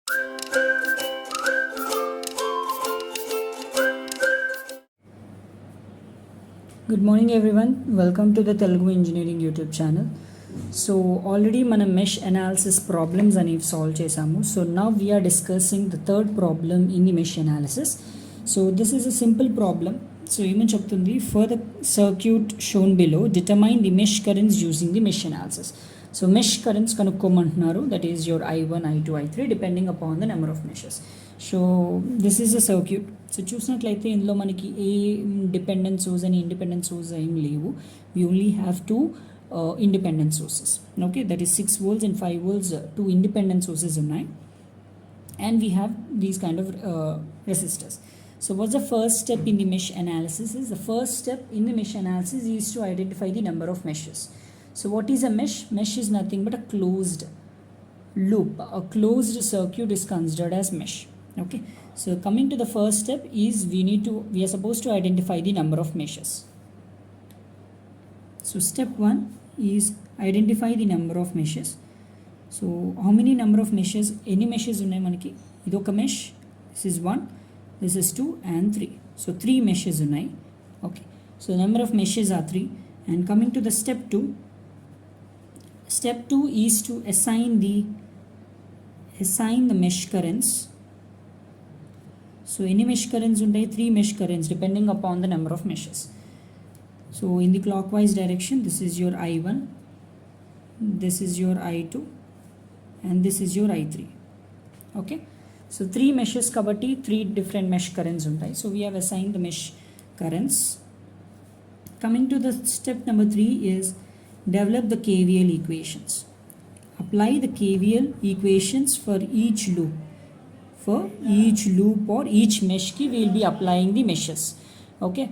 Good morning everyone, welcome to the Telugu engineering YouTube channel. So already mana mesh analysis problems అనేవి solve చేసాము. So now we are discussing the third problem in the mesh analysis. So this is a simple problem. So ఏమని చెప్తుంది, for the circuit shown below determine the mesh currents using the mesh analysis. So mesh currents కనుక్కోమంటున్నారు, that is your I1, I2, I3 depending upon the number of meshes. So this is a circuit. So చూసినట్లయితే ఇందులో మనకి a dependent source అని independent source ఏం లేవు. We only have two independent sources. Okay, that is 6 volts and 5 volts, two independent sources ఉన్నాయి. And we have these kind of resistors. So what's the first step in the mesh analysis? The first step in the mesh analysis is to identify the number of meshes. So what is a mesh? Mesh is nothing but a closed loop. A closed circuit is considered as mesh. Okay, so coming to the first step is we are supposed to identify the number of meshes. So step 1 is identify the number of meshes. So how many number of meshes, any meshes unnai manaki, idoka mesh, this is 1, this is 2 and 3. So 3 meshes unnai. Okay, so number of meshes are 3. And coming to the step 2 is to assign the mesh currents. So any mesh currents untai, 3 mesh currents depending upon the number of meshes. So in the clockwise direction, this is your I1, this is your I2 and this is your I3. Okay, so 3 meshes kabatti 3 different mesh currents untai. So we have assigned the mesh currents. Coming to the step number 3 is develop the KVL equations. Apply the KVL equations for each loop. For each loop or each mesh ki we will be applying the meshes. Okay,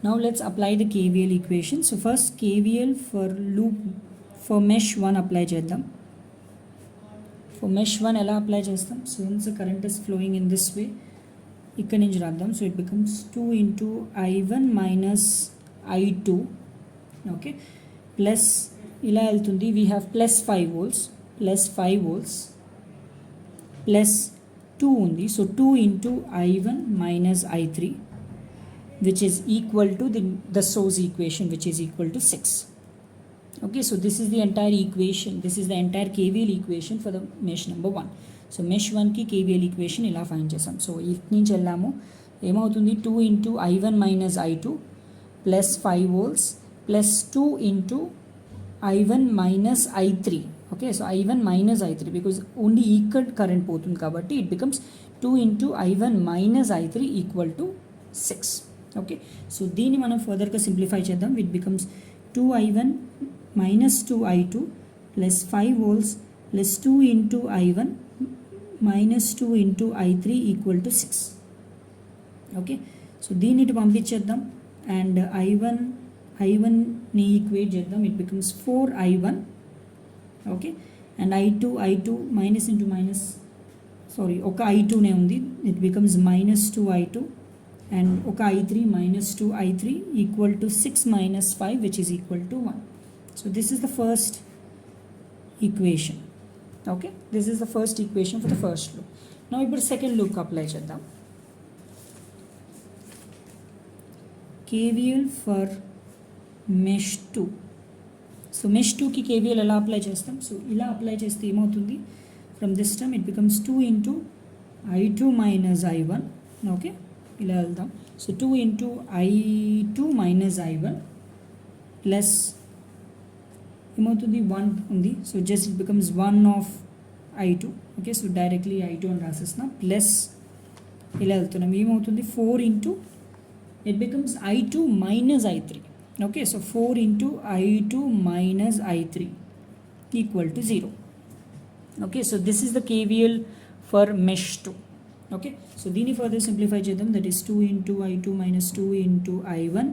now let's apply the KVL equation. So first KVL for mesh 1 apply cheddam. For mesh 1 ela apply chestam. So once the current is flowing in this way, ikkada nunchi raddam. So it becomes 2 into I1 minus I2. Okay, plus ila eltundi, we have plus 5 volts plus 2 undi. So 2 into I1 minus I3, which is equal to the source equation, which is equal to 6. Okay, so this is the entire equation, this is the entire KVL equation for the mesh number 1. So mesh 1 ki KVL equation ila find chesam. So if nunchi ellamu emautundi, 2 into I1 minus I2 plus 5 volts plus 2 into I1 minus I3. Okay, so I1 minus I3 because only equal current potundi kabatti it becomes 2 into I1 minus I3 equal to 6. Okay, so దీన్ని మనం ఫర్దర్గా simplify చేద్దాం. It becomes 2I1 minus 2I2 plus 5 volts plus 2 into I1 minus 2 into I3 equal to 6. Okay, so దీన్ని ఇటు పంపించేద్దాం and I1 ని equate చేద్దాం. It becomes 4I1. Okay, and I2 minus into minus, sorry ఒక I2నే ఉంది, it becomes minus 2I2 and ఒక I3 minus 2I3 equal to 6 minus 5 which is equal to 1. So this is the first equation. Okay, this is the first equation for the first loop. నా ఇప్పుడు second లూప్కి apply చేద్దాం. KVL for mesh 2. So mesh 2కి KVL ఎలా apply చేస్తాం? So ఇలా apply చేస్తే ఏమవుతుంది, from this term it becomes 2 into I2 minus I1. Okay, ఇలా వెళ్దాం. So 2 into I2 minus I1 plus ఏమవుతుంది 1 ఉంది. So just it becomes 1 of I2. Okay, so directly I2 అని రాసేస్తున్నాం ప్లస్ ఇలా వెళ్తున్నాం. ఏమవుతుంది 4 into it becomes I2 minus I3. Okay, so 4 into I2 minus I3 equal to 0. Okay, so this is the KVL for mesh 2. Okay, so దీన్ని further simplify చేద్దాం. That is 2 into I2 minus 2 into I1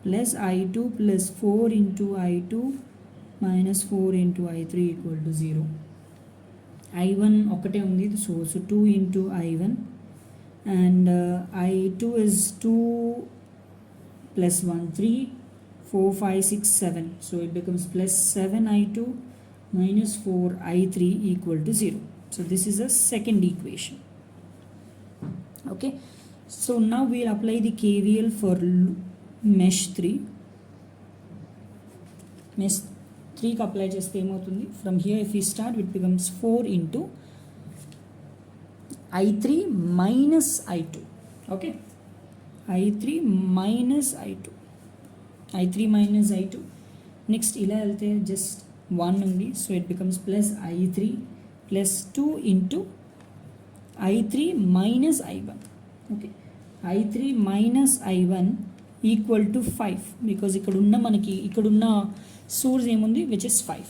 plus I2 plus 4 into I2 minus 4 into I3 equal to 0. I1 ఒకటే ఉంది, so 2 into I1 and I2 is 2 plus 1 3 4 5 6 7. So it becomes plus 7I2 minus 4I3 equal to 0. So this is a second equation. Okay, so now we'll apply the KVL for mesh 3. Mesh 3 కి apply చేస్తే ఏమవుతుంది, from here if you start it becomes 4 into I3 minus I2. Okay, I3 minus I2, I3 minus I2. Next ఇలా వెళ్తే just 1 ఉంది, so it becomes plus I3 plus 2 into I3 minus I1. Okay, I3 minus I1 equal to 5 because ఇక్కడున్న source ఏముంది which is 5.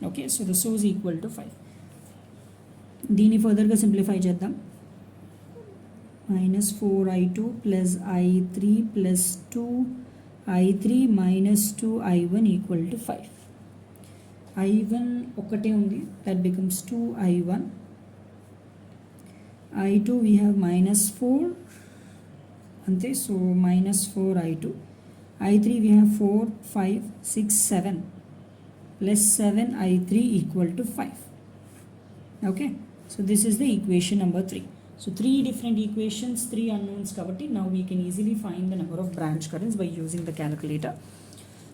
Okay, so the source equal to 5. దీన్ని ఫర్దర్గా simplify చేద్దాం. minus 4I2 plus I3 plus 2 I3 minus 2 I1 equal to 5. I1 ఒకటే ఉంది, that becomes 2 I1. I2 we have minus 4 అంతే, so minus 4 I2. I3 we have 4 5 6 7 plus 7 I3 equal to 5. Okay, so this is the equation number 3. So 3 different equations, 3 unknowns kabatti now we can easily find the number of branch currents by using the calculator.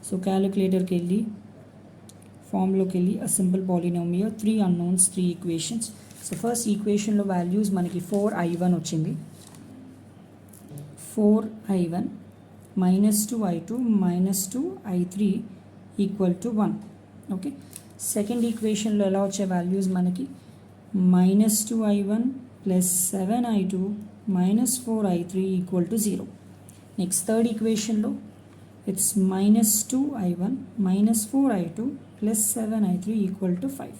So calculator ke liye formula ke liye a simple polynomial, 3 unknowns, 3 equations. So first equation lo values manaki 4I1 ochindi, 4I1 minus 2I2 minus 2I3 equal to 1. Okay, second equation lo ela vache values manaki minus 2I1 plus 7I2 minus 4I3 equal to 0. Next third equation lo it's minus 2I1 minus 4I2 plus 7I3 equal to 5.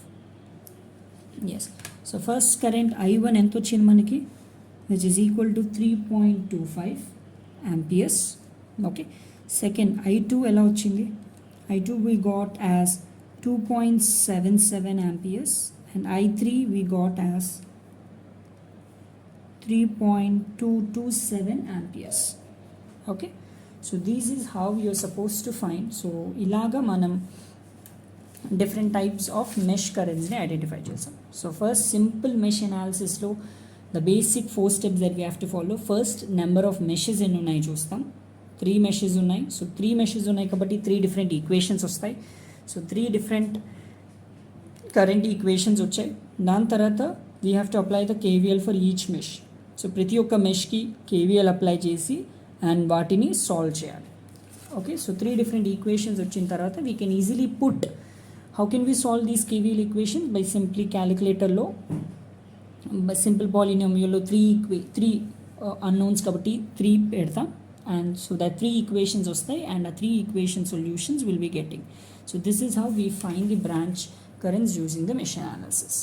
Yes, so first current I1 ఎంత వచ్చింది మనకి, which is equal to 3.25 amperes. Okay, second I2 ఎలా వచ్చింది, I2 we got as 2.77 amperes and I3 we got as 3.227 amperes. Okay, so this is how you're supposed to find. So ilaga manam different types of mesh currents ni identify chesam. So first simple mesh analysis lo the basic 4 steps that we have to follow. First, number of meshes ఎన్ని ఉన్నాయి చూస్తాం. 3 meshes ఉన్నాయి, so 3 meshes ఉన్నాయి కాబట్టి 3 different equations వస్తాయి. So 3 different current equations వచ్చాయి. దాని తర్వాత we have to apply the KVL for each mesh. So ప్రతి ఒక్క మెష్కి KVL అప్లై చేసి అండ్ వాటిని సాల్వ్ చేయాలి. ఓకే, సో 3 different equations వచ్చిన తర్వాత we can easily put, how can we solve these KVL equations? By simply calculatorలో simple పాలినామియల్లో 3 unknowns కాబట్టి 3 పెడతాం and so that 3 equations వస్తాయి and a 3 equation solutions will be getting. So this is how we find the branch currents using the mesh analysis.